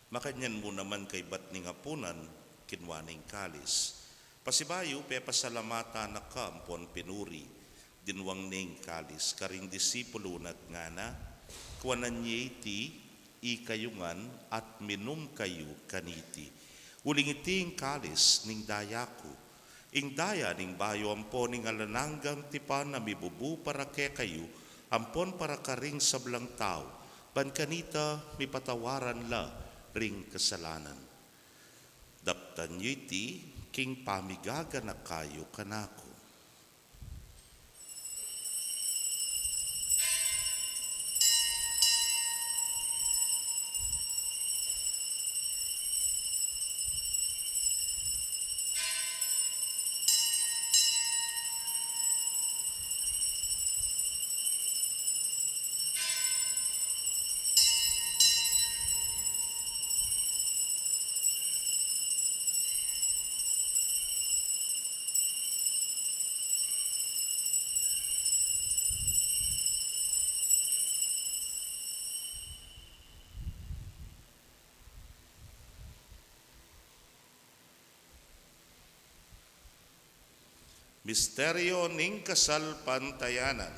Makanyan mo naman kay bat ni ngapunan, kinwaning kalis. Pasibayo, pe pasalamata na kampon pinuri. dinwang ning kalis, karing disipulo ngana, kuwanan niya iti, ikayungan at minum kayo kaniti. Uling iti kalis ning dayaku, ing daya ning bayo ampon ning alananggang tipan na mibubu para ke kayo, ampon para karing sablang tao, ban kanita mipatawaran la ring kasalanan. Daptan niyo iti, king pamigaga na kayo kanako. Misteryo ning kasal pantayanan.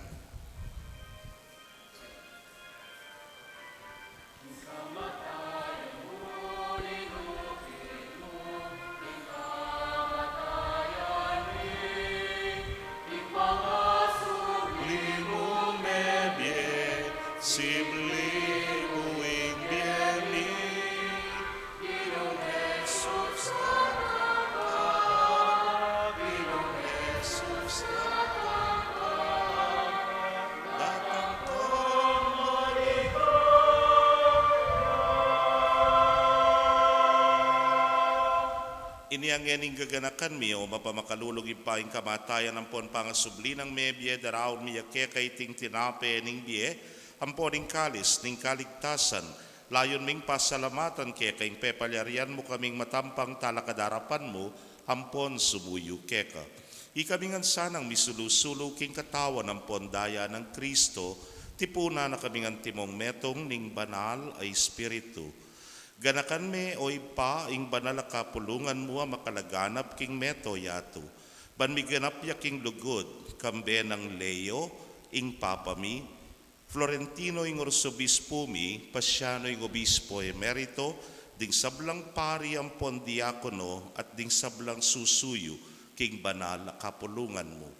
Sublimu mebie, sublimu ing bieni, Ginong Jesus Ini ang ening gaganakan mi o mapamakalulog ipaing kamatayan ampon pangasubli ng mebye daraon mi yake kay ting tinape ning bie ampon ning kalis ning kaligtasan layon ming pasalamatan ke kay pepalyarian mo kaming matampang talakadarapan mo ampon subuyo keka. Ikamingan sanang misulusulo king katawan ampon daya ng Kristo tipuna na kamingan timong metong ning banal ay espiritu. Ganakan me o ipa ing banal kapulungan mo makalaganap king meto yato. Ban mi ganap ya king lugod, kambe ng Leo, ing papami, Florentino ing orsobispo mi, Pasiano ing obispo emerito, ding sablang pari ang pondiakono at ding sablang susuyo king banal kapulungan mo.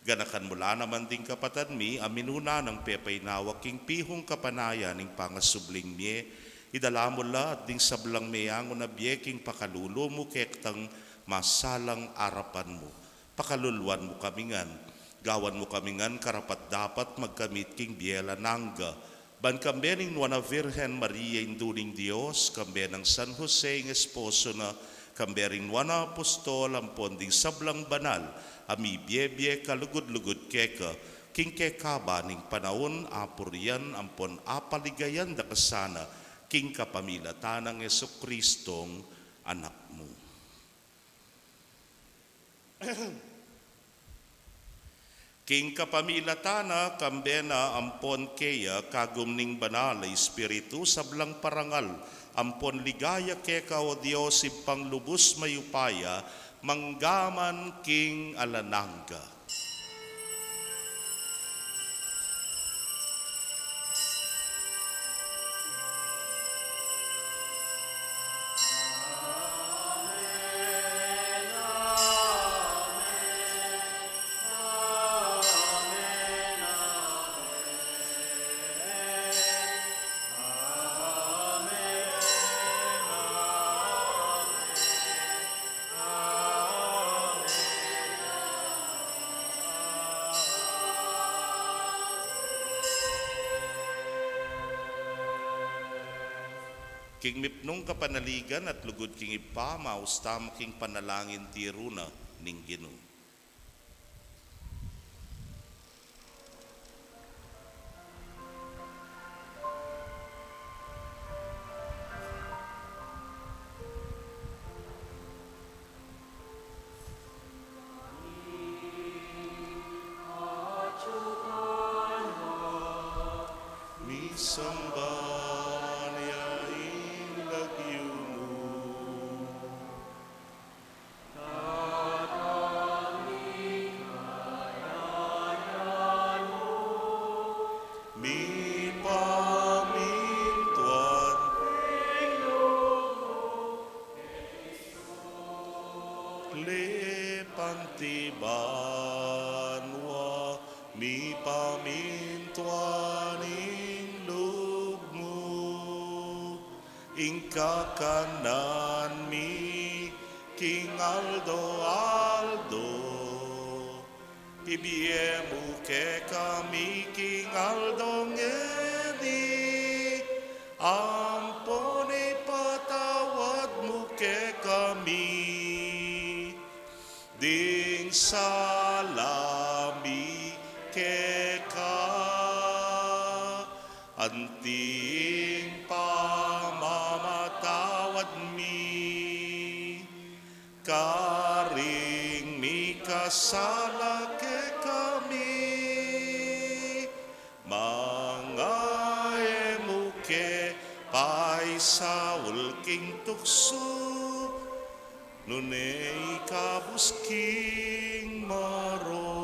Ganakan mula naman ding kapatad mi, aminuna ng pepaynawa king pihong kapanaya ning pangasubling miye, idala mo la at ding sablang mayang na biyeking pakalulo mo kektang masalang arapan mo. Pakaluluan mo kamingan, gawan mo kamingan karapat dapat magkamit king biela nangga. Ban kambe ning nuana Virgen Maria induling Dios, kambe ng San Jose ng esposo na, kambe ring nuana apostol ampon ding sablang banal, ami biye kalugod-lugod keka, king kekaba ning panahon apurian ampon apaligayan da kasana, king kapamilatan ng Jesucristong anak mo. King kapamilatana kambena ampon keya kagumning banal espiritu sablang parangal ampon ligaya keka o Dios ipang lubos mayupaya manggaman king alanangga. King mipnong kapanaligan at lugod king ipa, maustam king panalangin tiruna ning Ginoo. Misamba lepantibanwa mi pamintuaning lugmo ingka kanan mi King Aldo ibiemu ke kami King Aldo ngeni ampone patawad mo ke kami ding salami ke ka anting pamamatawad mi karing mi kasala ke kami mga emuke paisaul king tukso nunay kabusking marok.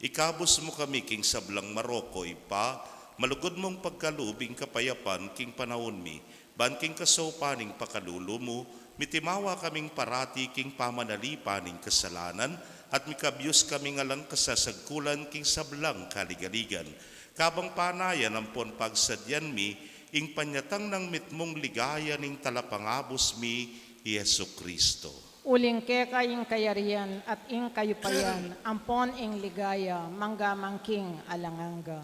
Ikabus mo kami king sablang Maroko ipa, malugod mong pagkalubing kapayapan king panahon mi, ban king kasopaning pakalulo mo, mitimawa kaming parati king pamanalipaning kasalanan, at mikabyos kami ngalang kasasagkulan king sablang kaligaligan. Kabang panayan ang pon pagsadyan mi, ing panyatang ng mitmong ligaya ning talapangabos mi, Yesu Kristo. Uling keka ing kayarian at ing kayupayan, ampon ing ligaya, manggamangking alanganga.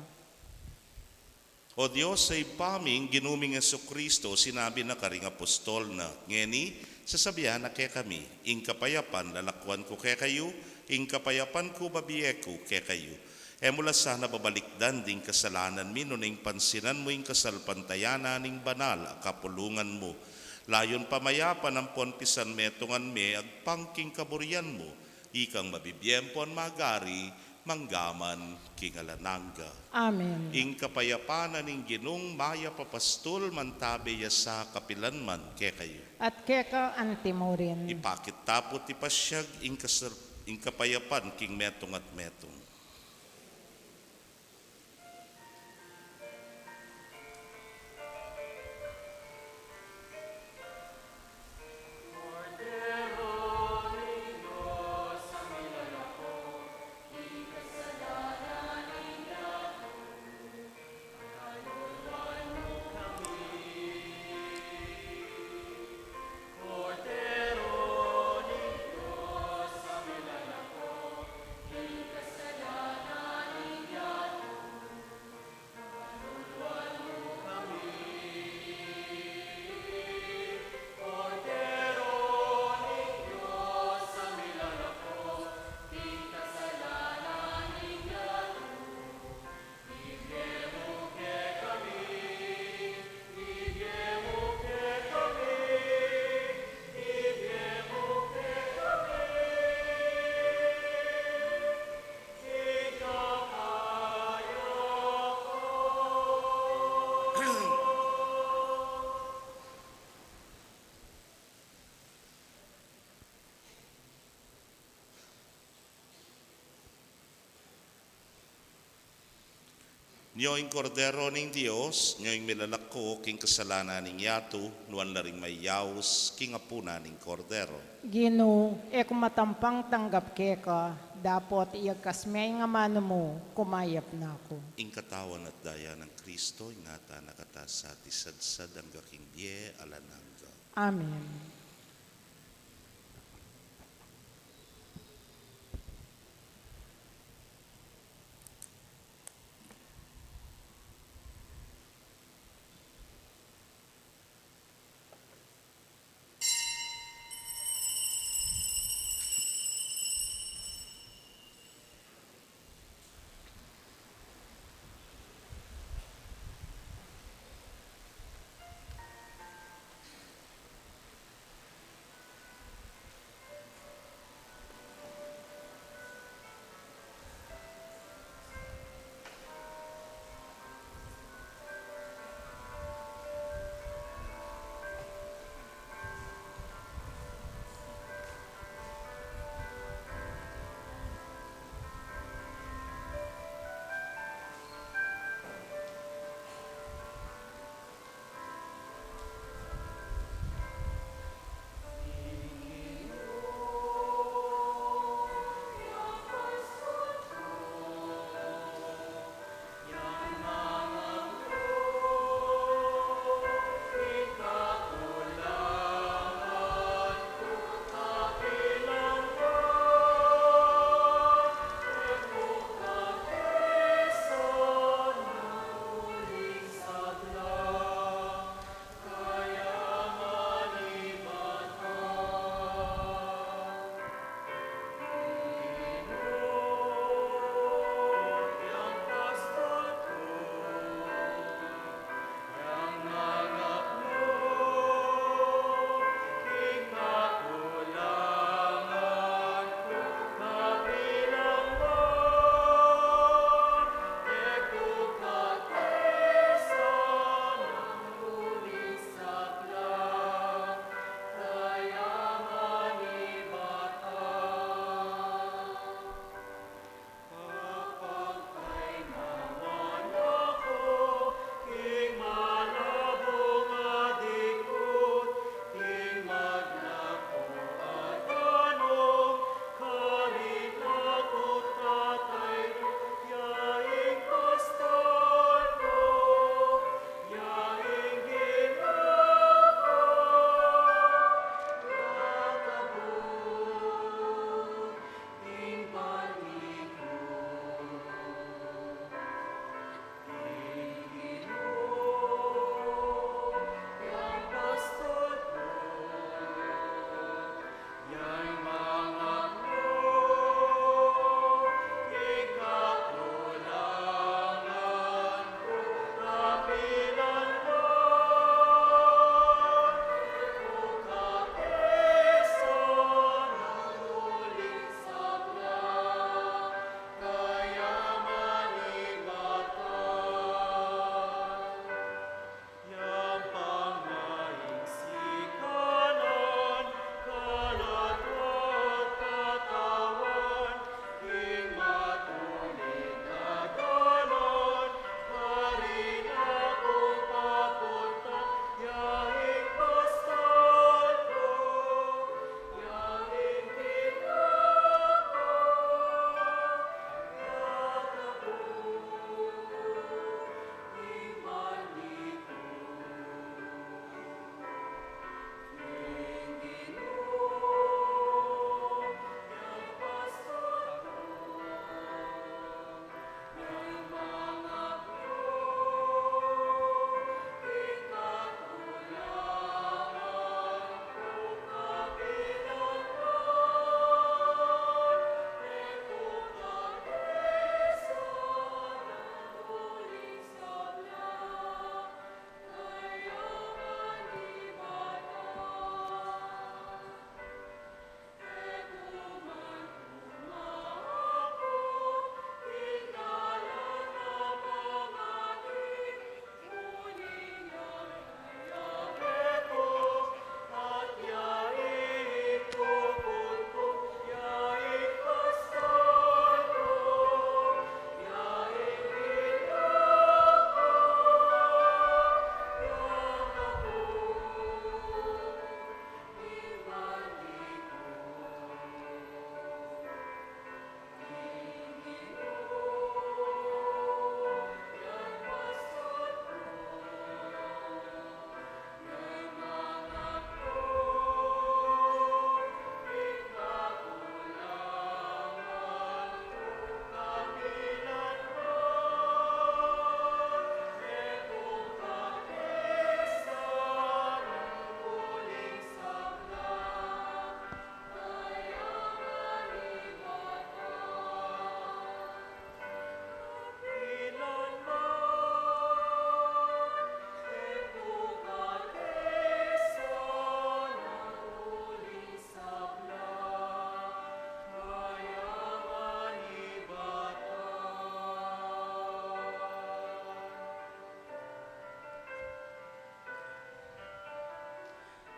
O Diyos, sa ipaming ginuming Yesu Kristo, sinabi na karing apostol na, ngeni, sasabihan na kaya kami, ing kapayapan lalakwan ko kaya kayo, ing kapayapan ko babiye ko kaya kayo. Mula sana babalikdan ding kasalanan mi, nuning pansinan mo ing kasalpantayanan ning banal, kapulungan mo. Layon pamayapan ang ponpisan metungan me, agpangking kaburian mo, ikang mabibiyempon magari, manggaman king alananga. Amen. Ing kapayapanan ning ginung maya papastol mantabe yasa kapilan man ke kayo. At keka antimorin. Ipakit tapot ipasyag ing kapayapan king metong at metong. Nyoing kordero ning Dios, nyoing milalako king kasalanan ning yato, nuan na ring may yaos king apuna ning kordero. Gino, matampang tanggap keka, dapot iyagkasmay nga mano mo, kumayap na ako. Ing katawan at daya ng Kristo, ingata nakata sa tisadsad ang gaking die alananga. Amen.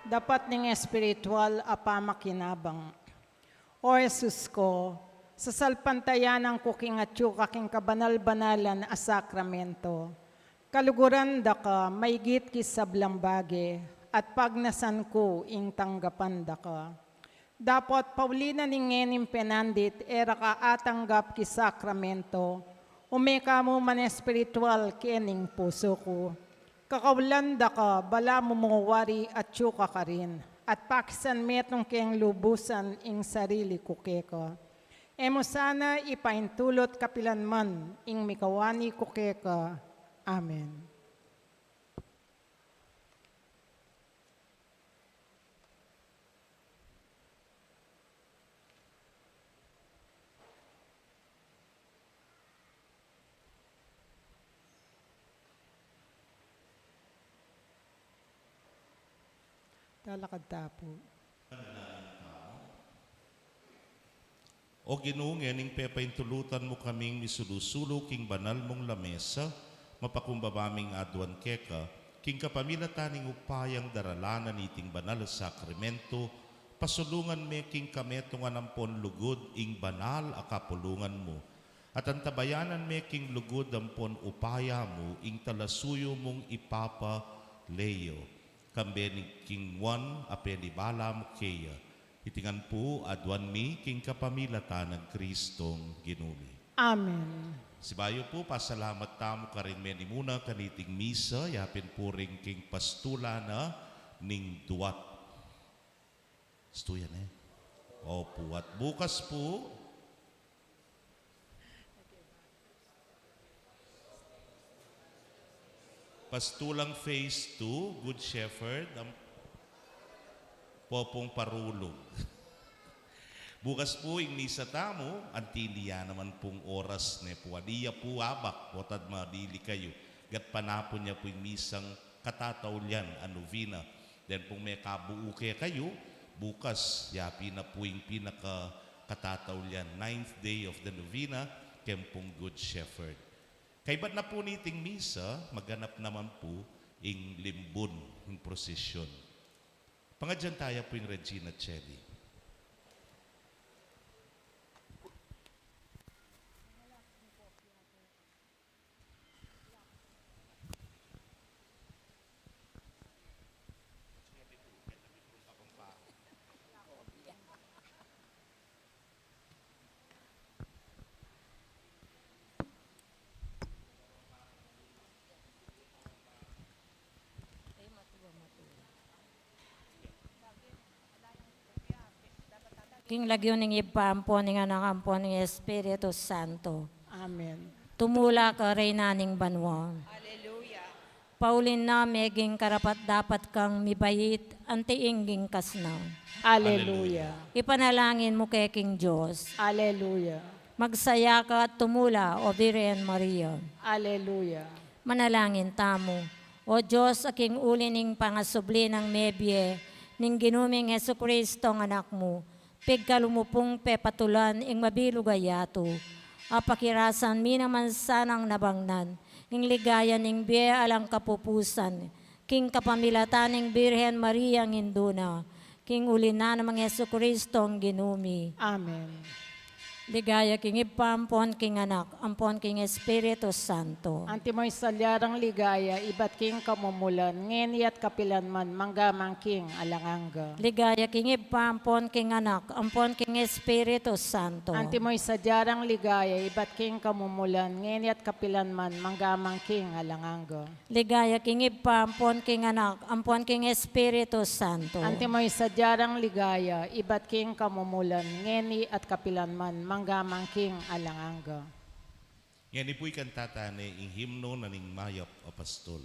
dapat ning espiritual apamakinabang. O Jesus ko, sa salpantayanan ko king atyo kaking kabanal-banalan a sakramento, kaluguran da ka, maygit ki sablang bage, at pagnasan ko ing tanggapan da ka. Dapat Paulina ningenim penandit, era ka atanggap ki sakramento, umeka mo man espiritual kening puso ko. Kakaulan da ka, bala mo mawari at tsuka ka rin, at pakisan metong keng lubusan ing sarili ko keka. Emo sana ipaintulot kapilanman ing mikawani ko keka. Amen. Talakad tapo. O Ginoo, nganing pepaintulutan mo kaming misulusulo king banal mong lamesa, mapakumbabaming adwan keka, king kapamilataning upayang daralanan iting banal sakramento, pasulungan me king kametong anampon lugod ing banal akapulungan mo. At antabayanan me king lugod ampon upaya mo ing talasuyo mong ipapa leyo. Kambe ni king Juan apenibala mo kaya. Itingan po adwan mi king kapamilatan ng Kristong Ginumi. Amen. Sibayo po, pasalamat tamo ka rin meni muna kaniting misa, yapin po rin king pastulana ning duwat. Stuyan Opo, at bukas po, pastulang phase 2, Good Shepherd, ang popong parulog. Bukas po, ing misa tamo, antiliya naman pong oras ne po. Adiya po abak, potad madili kayo. Gat panapon niya po yung misang katataulian, anovina. Then pong may kabuo kayo, bukas, yapi na po yung pinaka katataulian. 9th day of the novena, kempong Good Shepherd. Kaibat na po niting misa, maghanap naman po ing limbon, ing prosesyon. Pangadyan tayo po yung Regina Chedi. King lagyo ning ipampo ning anakampo ning Espiritu Santo. Amen. Tumula ka reyna ning banwa. Hallelujah. Paulin na meging karapat dapat kang mibayit antiingging kasna. Alleluia. Ipanalangin mo kay King Diyos. Alleluia. Magsaya ka at tumula, O Virgen Maria. Alleluia. Manalangin tamo. O Diyos, aking uli ning pangasubli ng mebye, ning ginuming Heso Kristo ang anak mo, pigkalumupong pepatulan ing mabilugayato. Apakirasan mi naman sanang nabangnan, ing ligaya ning biye alang kapupusan, king kapamilatan ning Birhen Maria ng Induna, king uli na namang Heso Kristo ang ginumi. Amen. Ligaya king ipampon king anak, ampon king Espiritu Santo. Antimoy salyarang ligaya, ibat king kamumulan, ngeni at kapilanman, manggamang king alanganga. Ligaya king ipampon king anak, ampon king Espiritu Santo. Antimoy sadyarang ligaya, ibat king kamumulan, ngeni at kapilanman, manggamang king alanganga. Ligaya king ipampon king anak, ampon king Espiritu Santo. Antimoy sadyarang ligaya, ibat king kamumulan, ngeni at kapilanman, manggamang king alanganga. Yan ipo'y kantatane ing himno na ning mayap apostol.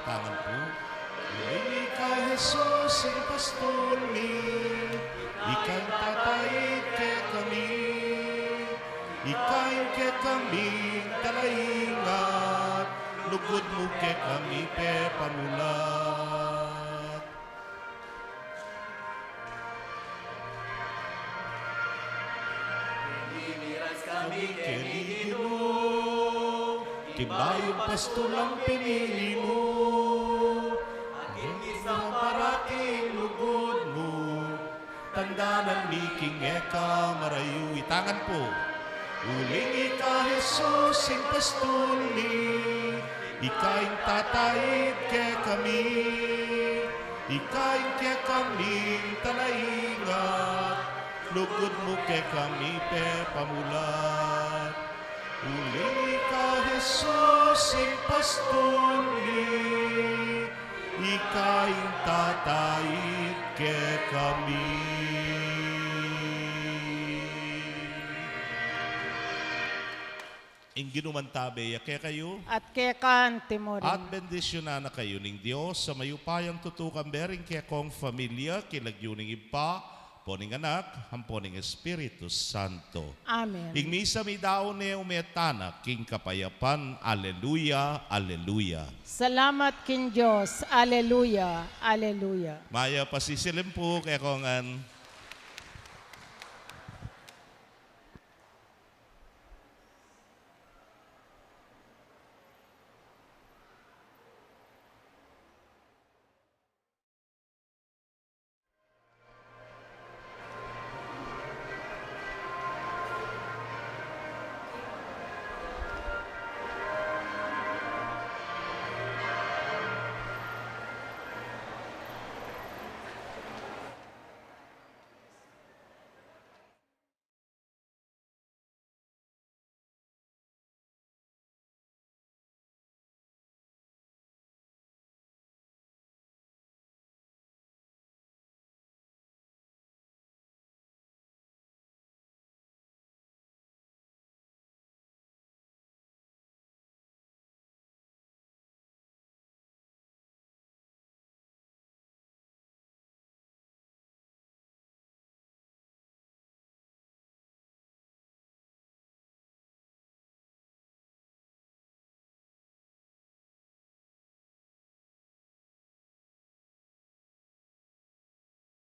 Tangan po. Uli ka, Jesus, ang pastol mi, ikang tatay ke kami, ikain ke kami talaingat, lugod mo ke kami pe pamulat. Kami keligino, kibayong pastulang pinili mo, ang parating lugod mo, tandanan mi king eka marayu. Itangan po. Uling ika Jesus in pastuli, ikaing tatayid ke kami, ikaing ke kami talaingat, lugod mo ke kami pe pamulat. Uling ika Jesus in pastuli, ikaing tatayid ke kami. Ingginuman tabe, kaya kayo, At kekan timorin. at bendisyonan na kayo ning Diyos sa mayupayang tutukan bering kaya kong familia, kilagyuning ipa, poning anak, hamponing Espiritu Santo. Amen. Ingmisa mi daon ne umetana, king kapayapan, aleluya, aleluya. Salamat kin Diyos. Aleluya. Aleluya. Maya pasisilim po kaya kongan,